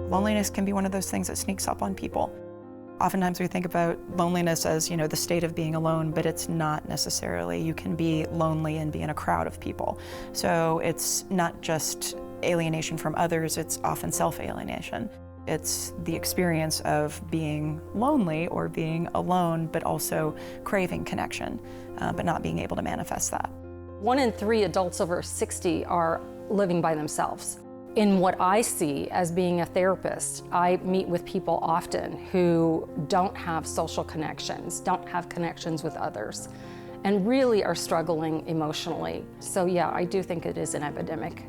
Loneliness can be one of those things that sneaks up on people. Oftentimes we think about loneliness as, the state of being alone, but it's not necessarily. You can be lonely and be in a crowd of people. So it's not just alienation from others, it's often self-alienation. It's the experience of being lonely or being alone, but also craving connection, but not being able to manifest that. 1 in 3 adults over 60 are living by themselves. In what I see as being a therapist, I meet with people often who don't have social connections, don't have connections with others, and really are struggling emotionally. So yeah, I do think it is an epidemic.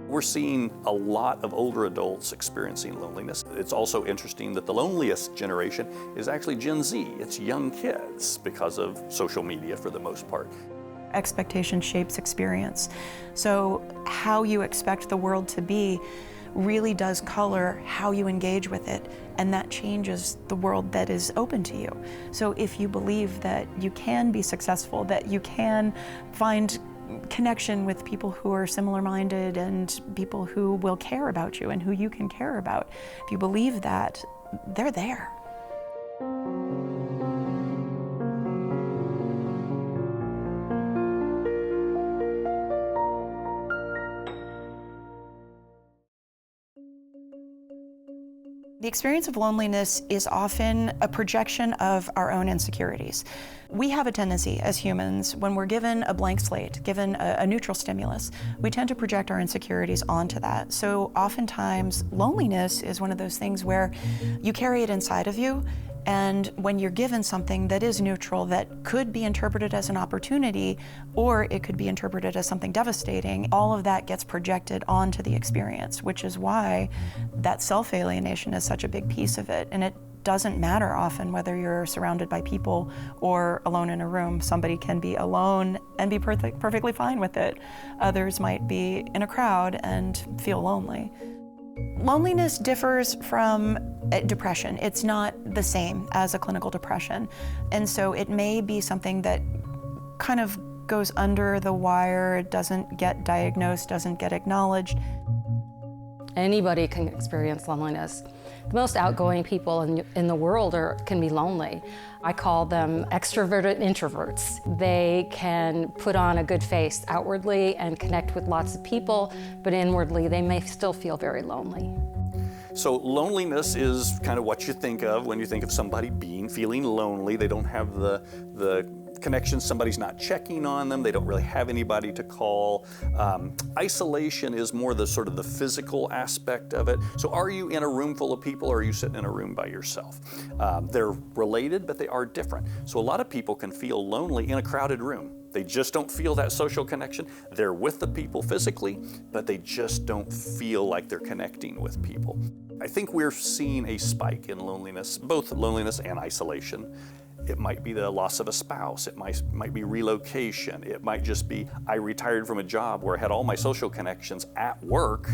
We're seeing a lot of older adults experiencing loneliness. It's also interesting that the loneliest generation is actually Gen Z. It's young kids because of social media for the most part. Expectation shapes experience. So how you expect the world to be really does color how you engage with it, and that changes the world that is open to you. So if you believe that you can be successful, that you can find connection with people who are similar-minded and people who will care about you and who you can care about, if you believe that, they're there. The experience of loneliness is often a projection of our own insecurities. We have a tendency as humans, when we're given a blank slate, given a neutral stimulus, we tend to project our insecurities onto that. So oftentimes, loneliness is one of those things where you carry it inside of you, and when you're given something that is neutral, that could be interpreted as an opportunity, or it could be interpreted as something devastating, all of that gets projected onto the experience, which is why that self-alienation is such a big piece of it. And it doesn't matter often whether you're surrounded by people or alone in a room. Somebody can be alone and be perfectly fine with it. Others might be in a crowd and feel lonely. Loneliness differs from depression. It's not the same as a clinical depression. And so it may be something that kind of goes under the wire, doesn't get diagnosed, doesn't get acknowledged. Anybody can experience loneliness. The most outgoing people in the world can be lonely. I call them extroverted introverts. They can put on a good face outwardly and connect with lots of people, but inwardly they may still feel very lonely. So loneliness is kind of what you think of when you think of somebody feeling lonely. They don't have the connection, somebody's not checking on them, they don't really have anybody to call. Isolation is more the sort of the physical aspect of it. So are you in a room full of people, or are you sitting in a room by yourself? They're related, but they are different. So a lot of people can feel lonely in a crowded room. They just don't feel that social connection. They're with the people physically, but they just don't feel like they're connecting with people. I think we're seeing a spike in loneliness, both loneliness and isolation. It might be the loss of a spouse, it might be relocation, it might just be I retired from a job where I had all my social connections at work,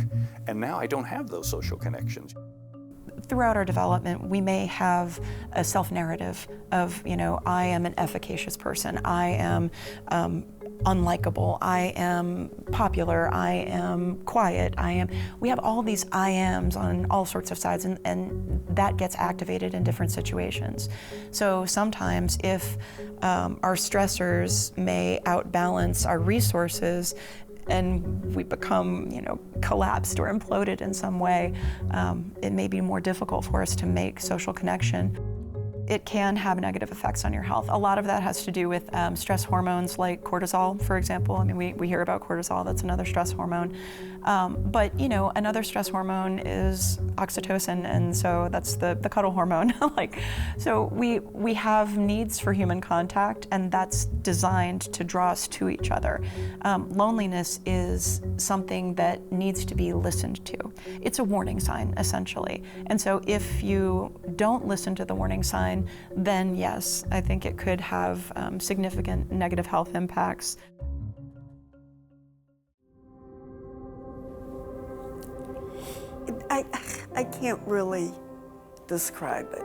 and now I don't have those social connections. Throughout our development, we may have a self-narrative of, I am an efficacious person, I am unlikable, I am popular, I am quiet, we have all these I ams on all sorts of sides, and that gets activated in different situations. So sometimes if our stressors may outbalance our resources, and we become, collapsed or imploded in some way, it may be more difficult for us to make social connection. It can have negative effects on your health. A lot of that has to do with stress hormones like cortisol, for example. I mean, we hear about cortisol, that's another stress hormone. But another stress hormone is oxytocin, and so that's the cuddle hormone. So we have needs for human contact, and that's designed to draw us to each other. Loneliness is something that needs to be listened to. It's a warning sign, essentially. And so if you don't listen to the warning sign, then yes, I think it could have significant negative health impacts. I can't really describe it.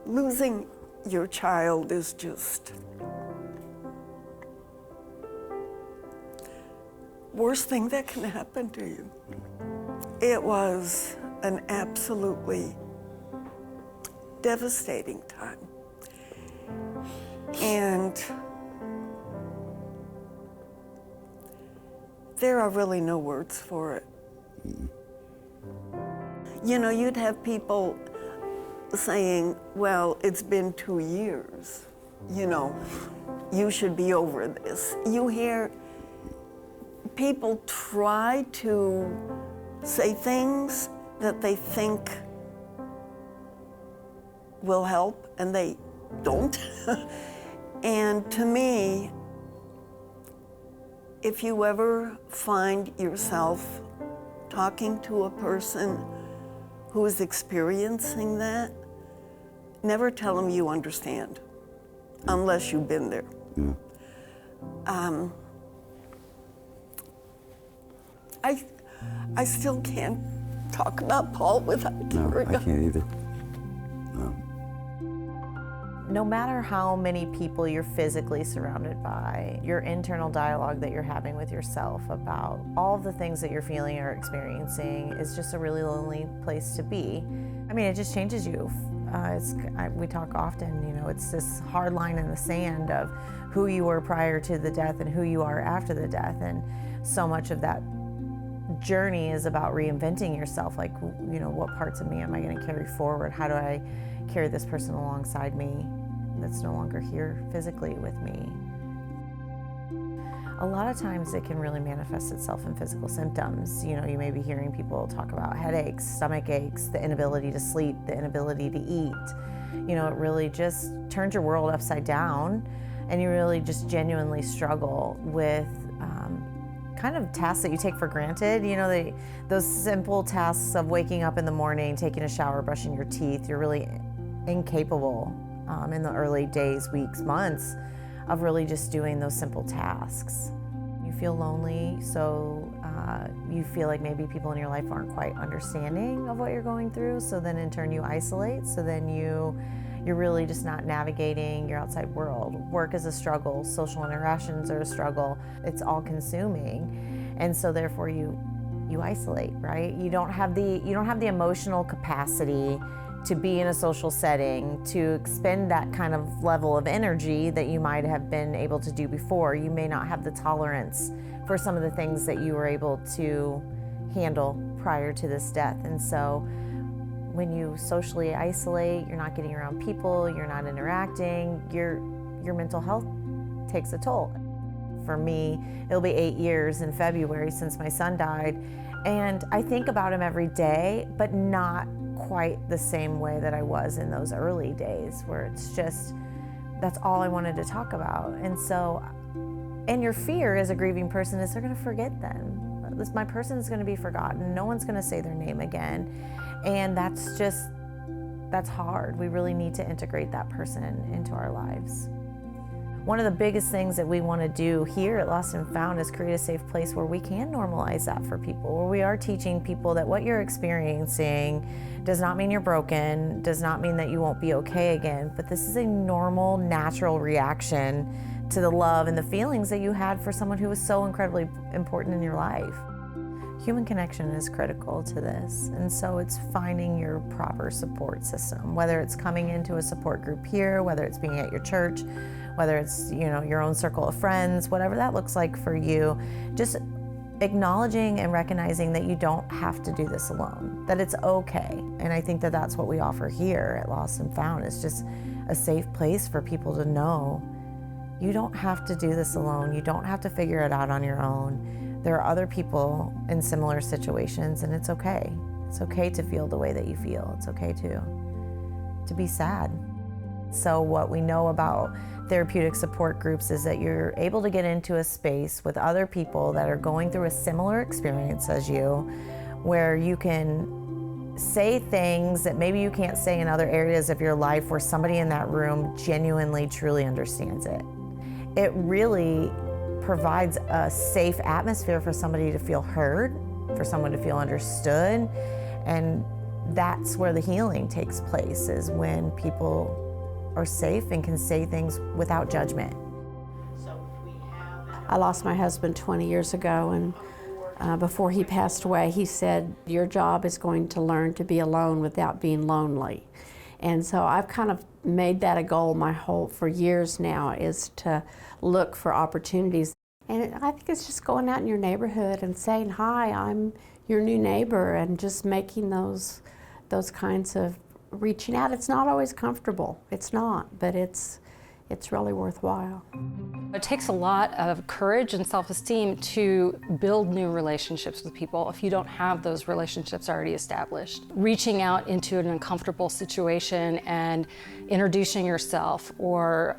Losing your child is just worst thing that can happen to you. It was an absolutely devastating time. And there are really no words for it. You know, you'd have people saying, well, it's been 2 years. You know, you should be over this. You hear people try to say things that they think will help, and they don't. And to me, if you ever find yourself talking to a person who is experiencing that, never tell them you understand, unless you've been there. Yeah. I still can't talk about Paul without No, tearing I up. can't either. No. No matter how many people you're physically surrounded by, your internal dialogue that you're having with yourself about all of the things that you're feeling or experiencing is just a really lonely place to be. I mean, it just changes you. We talk often, you know, it's this hard line in the sand of who you were prior to the death and who you are after the death. And so much of that journey is about reinventing yourself. Like, you know, what parts of me am I going to carry forward? How do I carry this person alongside me that's no longer here physically with me? A lot of times it can really manifest itself in physical symptoms. You know, you may be hearing people talk about headaches, stomach aches, the inability to sleep, the inability to eat. You know, it really just turns your world upside down, and you really just genuinely struggle with kind of tasks that you take for granted. You know, those simple tasks of waking up in the morning, taking a shower, brushing your teeth. You're really incapable in the early days, weeks, months of really just doing those simple tasks. You feel lonely, so you feel like maybe people in your life aren't quite understanding of what you're going through, so then in turn you isolate, so then you're really just not navigating your outside world. Work is a struggle, social interactions are a struggle, it's all consuming, and so therefore you isolate, right? You don't have the emotional capacity to be in a social setting, to expend that kind of level of energy that you might have been able to do before. You may not have the tolerance for some of the things that you were able to handle prior to this death. And so when you socially isolate, you're not getting around people, you're not interacting, your mental health takes a toll. For me, it'll be 8 years in February since my son died, and I think about him every day, but not quite the same way that I was in those early days, where it's just, that's all I wanted to talk about. And so, and your fear as a grieving person is they're gonna forget them. My person is gonna be forgotten. No one's gonna say their name again. And that's hard. We really need to integrate that person into our lives. One of the biggest things that we want to do here at Lost and Found is create a safe place where we can normalize that for people, where we are teaching people that what you're experiencing does not mean you're broken, does not mean that you won't be okay again, but this is a normal, natural reaction to the love and the feelings that you had for someone who was so incredibly important in your life. Human connection is critical to this, and so it's finding your proper support system, whether it's coming into a support group here, whether it's being at your church, whether it's, you know, your own circle of friends, whatever that looks like for you. Just acknowledging and recognizing that you don't have to do this alone, that it's okay. And I think that that's what we offer here at Lost and Found, is just a safe place for people to know you don't have to do this alone. You don't have to figure it out on your own. There are other people in similar situations, and it's okay. It's okay to feel the way that you feel. It's okay to be sad. So what we know about therapeutic support groups is that you're able to get into a space with other people that are going through a similar experience as you, where you can say things that maybe you can't say in other areas of your life, where somebody in that room genuinely, truly understands it. It really provides a safe atmosphere for somebody to feel heard, for someone to feel understood, and that's where the healing takes place, is when people are safe and can say things without judgment. I lost my husband 20 years ago, and before he passed away, he said, your job is going to learn to be alone without being lonely. And so I've kind of made that a goal for years now, is to look for opportunities. And I think it's just going out in your neighborhood and saying, hi, I'm your new neighbor, and just making those kinds of reaching out. It's not always comfortable, it's not, but it's really worthwhile. It takes a lot of courage and self-esteem to build new relationships with people if you don't have those relationships already established. Reaching out into an uncomfortable situation and introducing yourself, or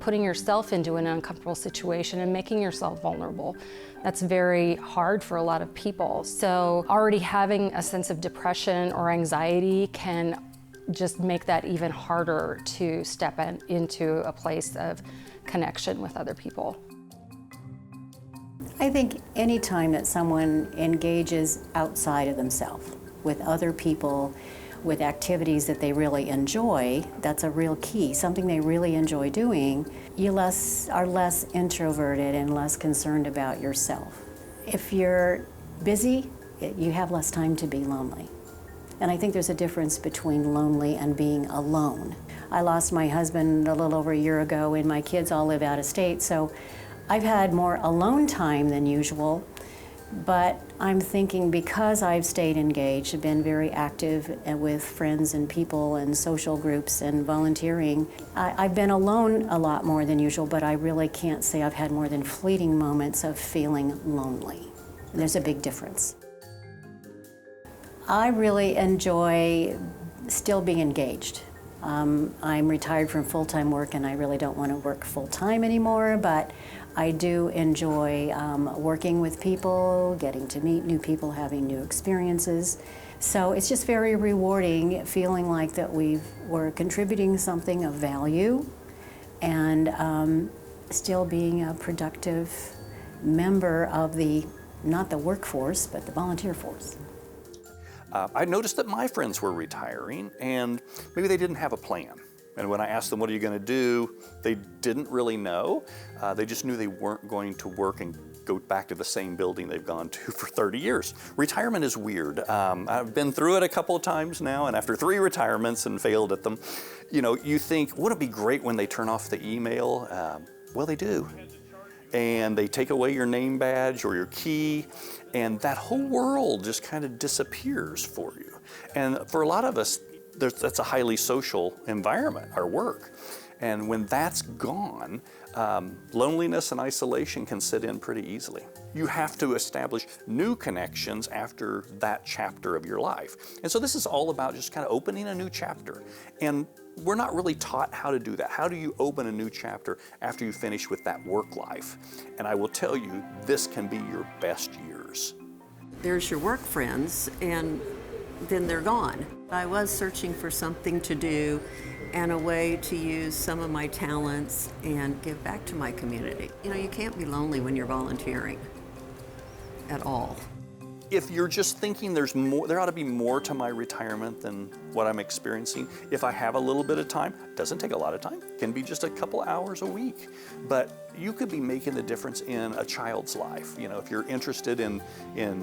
putting yourself into an uncomfortable situation and making yourself vulnerable, that's very hard for a lot of people. So already having a sense of depression or anxiety can just make that even harder to step into a place of connection with other people. I think any time that someone engages outside of themselves with other people, with activities that they really enjoy, that's a real key, something they really enjoy doing, you are less introverted and less concerned about yourself. If you're busy, you have less time to be lonely. And I think there's a difference between lonely and being alone. I lost my husband a little over a year ago, and my kids all live out of state, so I've had more alone time than usual. But I'm thinking, because I've stayed engaged, been very active with friends and people and social groups and volunteering, I've been alone a lot more than usual, but I really can't say I've had more than fleeting moments of feeling lonely. And there's a big difference. I really enjoy still being engaged. I'm retired from full-time work, and I really don't want to work full-time anymore, but I do enjoy working with people, getting to meet new people, having new experiences. So it's just very rewarding, feeling like that we're contributing something of value, and still being a productive member of not the workforce, but the volunteer force. I noticed that my friends were retiring, and maybe they didn't have a plan. And when I asked them, what are you going to do? They didn't really know. They just knew they weren't going to work and go back to the same building they've gone to for 30 years. Retirement is weird. I've been through it a couple of times now, and after 3 retirements and failed at them, you think, wouldn't it be great when they turn off the email? Well, they do. And they take away your name badge or your key, and that whole world just kind of disappears for you. And for a lot of us, that's a highly social environment, our work. And when that's gone, loneliness and isolation can sit in pretty easily. You have to establish new connections after that chapter of your life. And so this is all about just kind of opening a new chapter. And we're not really taught how to do that. How do you open a new chapter after you finish with that work life? And I will tell you, this can be your best years. There's your work friends, and then they're gone. I was searching for something to do and a way to use some of my talents and give back to my community. You can't be lonely when you're volunteering at all. If you're just thinking there ought to be more to my retirement than what I'm experiencing, if I have a little bit of time, it doesn't take a lot of time, it can be just a couple hours a week, but you could be making a difference in a child's life. If you're interested in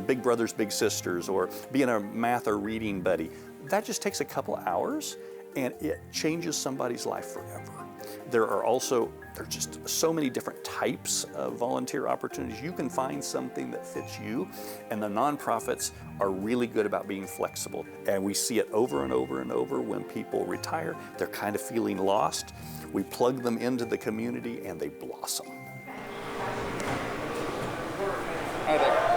Big Brothers, Big Sisters, or being a math or reading buddy, that just takes a couple hours and it changes somebody's life forever. There's just so many different types of volunteer opportunities. You can find something that fits you, and the nonprofits are really good about being flexible. And we see it over and over and over when people retire. They're kind of feeling lost. We plug them into the community and they blossom. Hi there.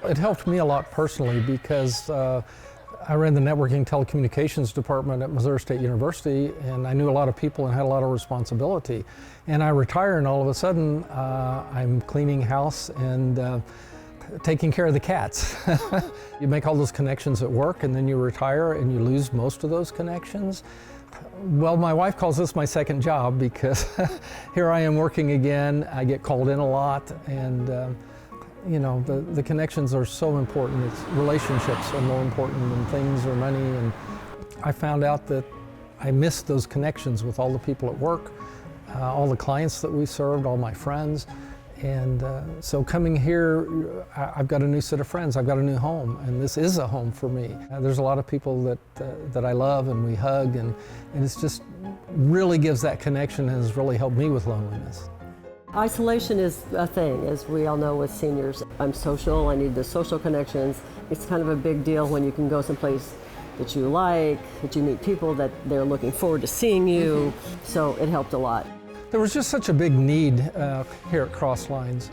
It helped me a lot personally because I ran the networking telecommunications department at Missouri State University, and I knew a lot of people and had a lot of responsibility. And I retire, and all of a sudden I'm cleaning house and taking care of the cats. You make all those connections at work, and then you retire and you lose most of those connections. Well, my wife calls this my second job because here I am working again. I get called in a lot, and the connections are so important. Relationships are more important than things or money. And I found out that I missed those connections with all the people at work, all the clients that we served, all my friends. And so coming here, I've got a new set of friends, I've got a new home, and this is a home for me. There's a lot of people that I love and we hug, and it's just really gives that connection and has really helped me with loneliness. Isolation is a thing, as we all know with seniors. I'm social, I need the social connections. It's kind of a big deal when you can go someplace that you like, that you meet people that they're looking forward to seeing you, so it helped a lot. There was just such a big need here at Crosslines.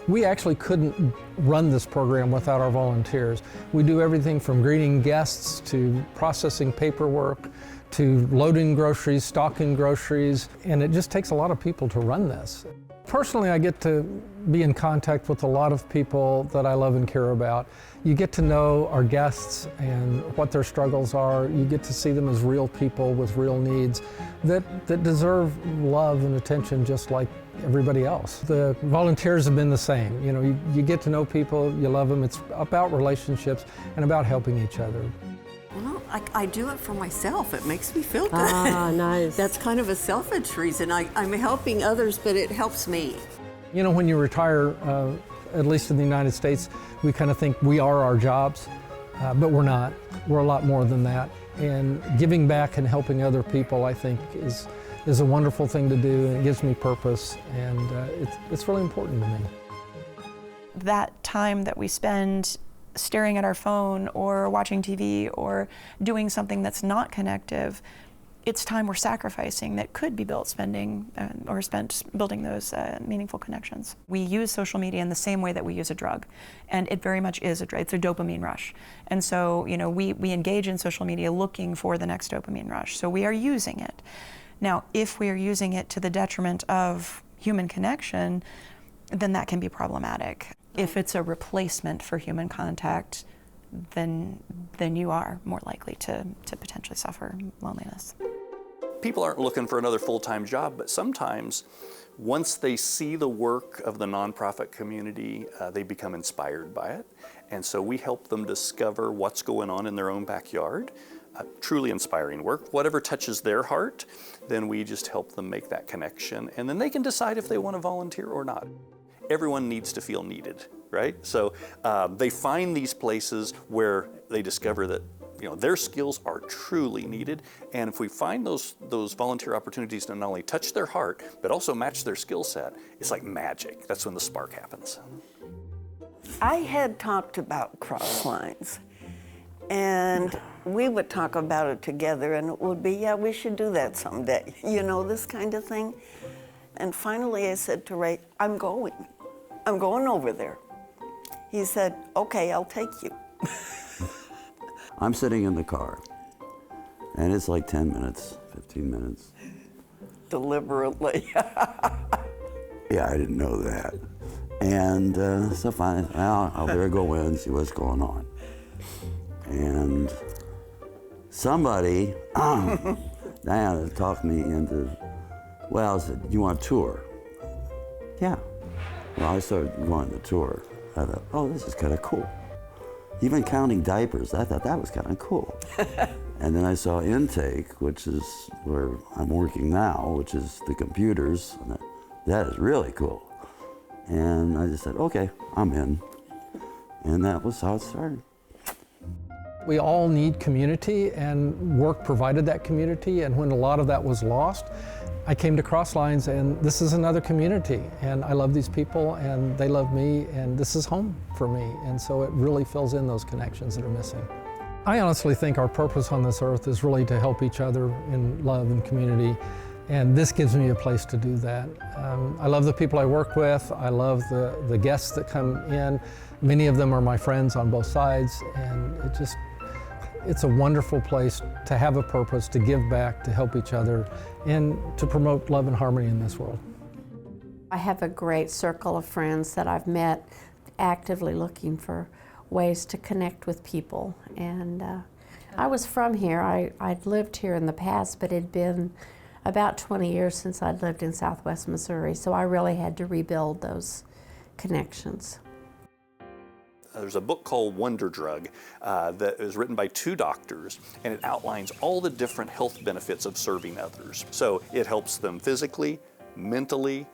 We actually couldn't run this program without our volunteers. We do everything from greeting guests to processing paperwork to loading groceries, stocking groceries, and it just takes a lot of people to run this. Personally, I get to be in contact with a lot of people that I love and care about. You get to know our guests and what their struggles are. You get to see them as real people with real needs that deserve love and attention just like everybody else. The volunteers have been the same. You know, you get to know people, you love them. It's about relationships and about helping each other. Well, I do it for myself. It makes me feel good. Ah, nice. That's kind of a selfish reason. I'm helping others, but it helps me. You know, when you retire, at least in the United States, we kind of think we are our jobs, but we're not. We're a lot more than that. And giving back and helping other people, I think, is a wonderful thing to do, and it gives me purpose, and it's really important to me. That time that we spend staring at our phone or watching TV or doing something that's not connective, it's time we're sacrificing that could be spent building those meaningful connections. We use social media in the same way that we use a drug, and it very much is a drug. It's a dopamine rush. And so, you know, we engage in social media looking for the next dopamine rush. So we are using it. Now, if we are using it to the detriment of human connection, then that can be problematic. If it's a replacement for human contact, then you are more likely to potentially suffer loneliness. People aren't looking for another full-time job, but sometimes once they see the work of the nonprofit community, they become inspired by it. And so we help them discover what's going on in their own backyard. Truly inspiring work. Whatever touches their heart, then we just help them make that connection, and then they can decide if they want to volunteer or not. Everyone needs to feel needed, right? So they find these places where they discover that, you know, their skills are truly needed, and if we find those volunteer opportunities to not only touch their heart but also match their skill set, it's like magic. That's when the spark happens. I had talked about Crosslines, and we would talk about it together, and it would be, yeah, we should do that someday, you know, this kind of thing. And finally I said to Ray, I'm going over there. He said, okay, I'll take you. I'm sitting in the car, and it's like 10 minutes, 15 minutes. Deliberately. Yeah, I didn't know that. And so finally, well, I'll better go in and see what's going on. And somebody, Diana, talked me into, well, I said, you want a tour? Yeah. Well, I started going on the tour. I thought, oh, this is kind of cool. Even counting diapers, I thought that was kind of cool. And then I saw Intake, which is where I'm working now, which is the computers. And that is really cool. And I just said, okay, I'm in. And that was how it started. We all need community, and work provided that community, and when a lot of that was lost, I came to Crosslines, and this is another community, and I love these people, and they love me, and this is home for me, and so it really fills in those connections that are missing. I honestly think our purpose on this earth is really to help each other in love and community, and this gives me a place to do that. I love the people I work with. I love the guests that come in. Many of them are my friends on both sides, and it's a wonderful place to have a purpose, to give back, to help each other, and to promote love and harmony in this world. I have a great circle of friends that I've met actively looking for ways to connect with people. And I was from here. I'd lived here in the past, but it had been about 20 years since I'd lived in Southwest Missouri, so I really had to rebuild those connections. There's a book called Wonder Drug that is written by 2 doctors, and it outlines all the different health benefits of serving others. So it helps them physically, mentally,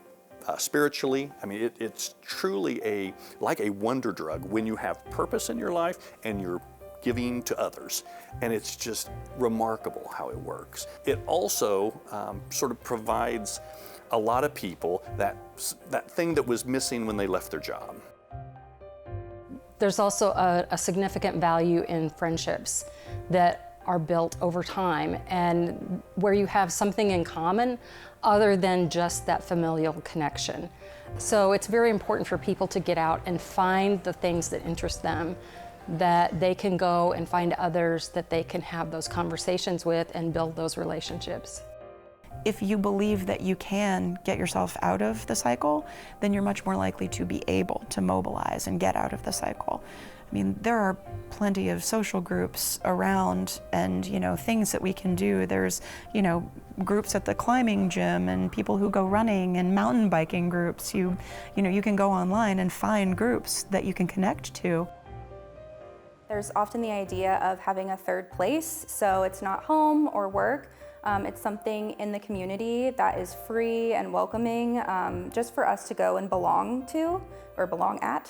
spiritually. I mean, it's truly like a wonder drug when you have purpose in your life and you're giving to others. And it's just remarkable how it works. It also sort of provides a lot of people that thing that was missing when they left their job. There's also a significant value in friendships that are built over time and where you have something in common other than just that familial connection. So it's very important for people to get out and find the things that interest them, that they can go and find others that they can have those conversations with and build those relationships. If you believe that you can get yourself out of the cycle, then you're much more likely to be able to mobilize and get out of the cycle. I mean, there are plenty of social groups around and, things that we can do. There's, groups at the climbing gym and people who go running and mountain biking groups. You can go online and find groups that you can connect to. There's often the idea of having a third place, so it's not home or work. It's something in the community that is free and welcoming, just for us to go and belong to or belong at.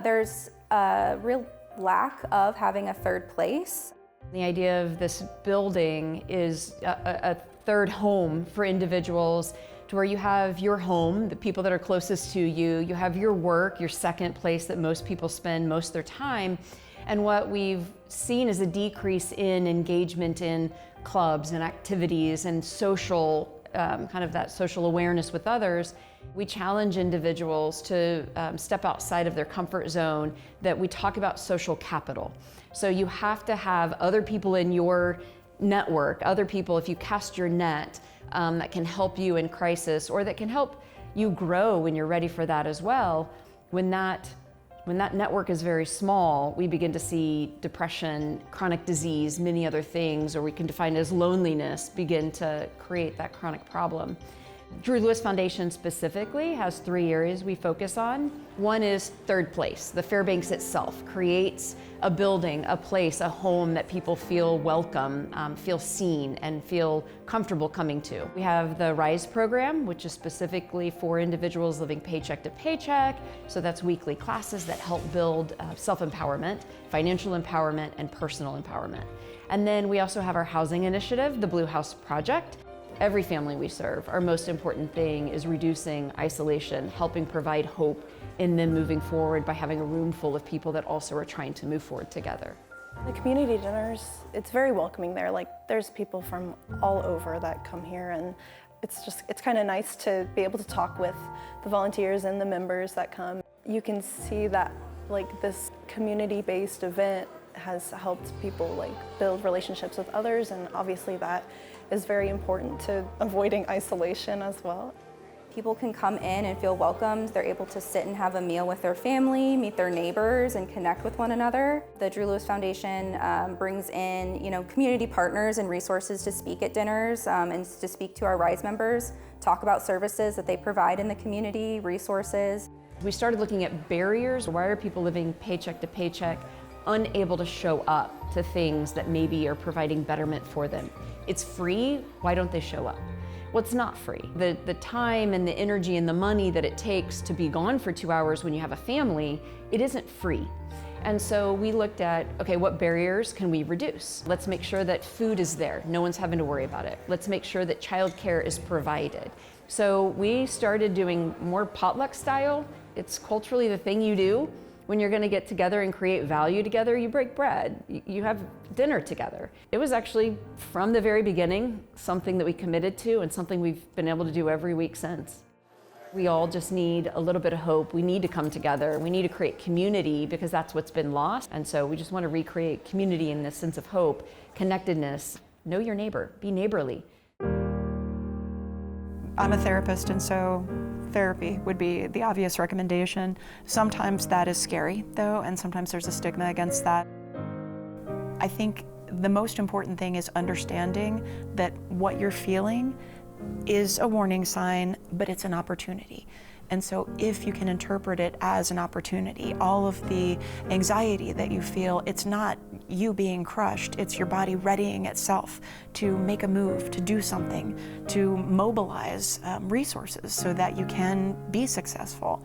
There's a real lack of having a third place. The idea of this building is a third home for individuals, to where you have your home, the people that are closest to you, you have your work, your second place that most people spend most of their time. And what we've seen is a decrease in engagement in clubs and activities and social, kind of that social awareness with others. We challenge individuals to step outside of their comfort zone, that we talk about social capital. So you have to have other people in your network, other people, if you cast your net, that can help you in crisis or that can help you grow when you're ready for that as well. When that network is very small, we begin to see depression, chronic disease, many other things, or we can define it as loneliness, begin to create that chronic problem. Drew Lewis Foundation specifically has 3 areas we focus on. One is third place. The Fairbanks itself creates a building, a place, a home that people feel welcome, feel seen, and feel comfortable coming to. We have the RISE program, which is specifically for individuals living paycheck to paycheck. So that's weekly classes that help build self-empowerment, financial empowerment, and personal empowerment. And then we also have our housing initiative, the Blue House Project. Every family we serve, our most important thing is reducing isolation, helping provide hope in them moving forward by having a room full of people that also are trying to move forward together. The community dinners, it's very welcoming there. Like, there's people from all over that come here, and it's kind of nice to be able to talk with the volunteers and the members that come. You can see that this community-based event has helped people build relationships with others, and obviously that is very important to avoiding isolation as well. People can come in and feel welcomed. They're able to sit and have a meal with their family, meet their neighbors, and connect with one another. The Drew Lewis Foundation brings in, community partners and resources to speak at dinners and to speak to our RISE members, talk about services that they provide in the community, resources. We started looking at barriers. Why are people living paycheck to paycheck, unable to show up to things that maybe are providing betterment for them? It's free, why don't they show up? Well, it's not free. The time and the energy and the money that it takes to be gone for 2 hours when you have a family, it isn't free. And so we looked at, okay, what barriers can we reduce? Let's make sure that food is there. No one's having to worry about it. Let's make sure that childcare is provided. So we started doing more potluck style. It's culturally the thing you do. When you're going to get together and create value together, you break bread, you have dinner together. It was actually, from the very beginning, something that we committed to and something we've been able to do every week since. We all just need a little bit of hope. We need to come together. We need to create community because that's what's been lost. And so we just want to recreate community in this sense of hope, connectedness. Know your neighbor, be neighborly. I'm a therapist, and so therapy would be the obvious recommendation. Sometimes that is scary, though, and sometimes there's a stigma against that. I think the most important thing is understanding that what you're feeling is a warning sign, but it's an opportunity. And so if you can interpret it as an opportunity, all of the anxiety that you feel, it's not you being crushed, it's your body readying itself to make a move, to do something, to mobilize resources so that you can be successful.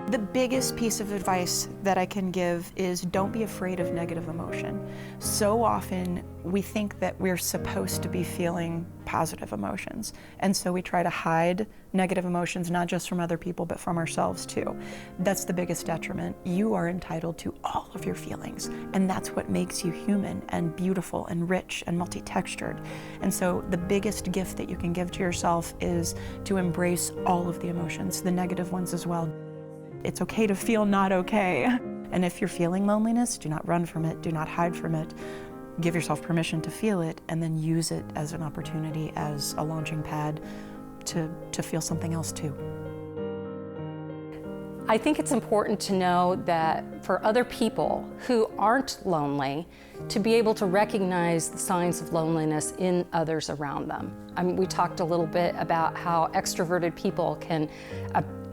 The biggest piece of advice that I can give is don't be afraid of negative emotion. So often we think that we're supposed to be feeling positive emotions, and so we try to hide negative emotions, not just from other people, but from ourselves too. That's the biggest detriment. You are entitled to all of your feelings, and that's what makes you human and beautiful and rich and multi-textured. And so the biggest gift that you can give to yourself is to embrace all of the emotions, the negative ones as well. It's okay to feel not okay. And if you're feeling loneliness, do not run from it, do not hide from it. Give yourself permission to feel it, and then use it as an opportunity, as a launching pad to feel something else too. I think it's important to know that for other people who aren't lonely, to be able to recognize the signs of loneliness in others around them. I mean, we talked a little bit about how extroverted people can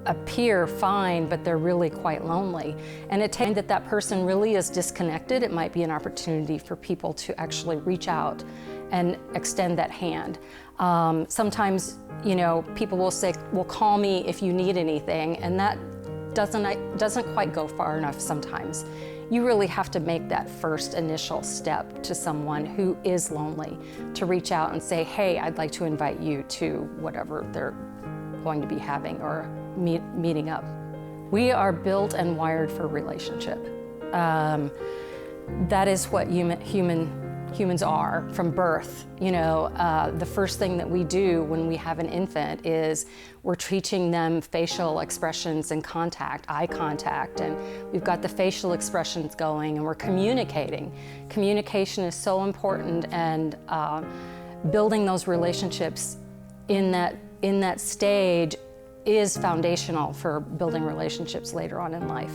appear fine, but they're really quite lonely. And it takes that person really is disconnected. It might be an opportunity for people to actually reach out and extend that hand. Sometimes, you know, people will say, well, call me if you need anything, and that doesn't quite go far enough sometimes. You really have to make that first initial step to someone who is lonely, to reach out and say, hey, I'd like to invite you to whatever they're going to be having or meeting up. We are built and wired for relationship. That is what humans are from birth. You know, the first thing that we do when we have an infant is we're teaching them facial expressions and contact, eye contact, and we've got the facial expressions going, and we're communicating. Communication is so important, and building those relationships in that stage is foundational for building relationships later on in life.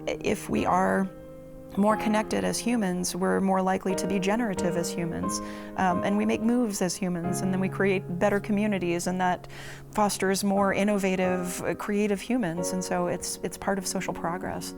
If we are more connected as humans, we're more likely to be generative as humans, and we make moves as humans, and then we create better communities, and that fosters more innovative, creative humans, and so it's part of social progress.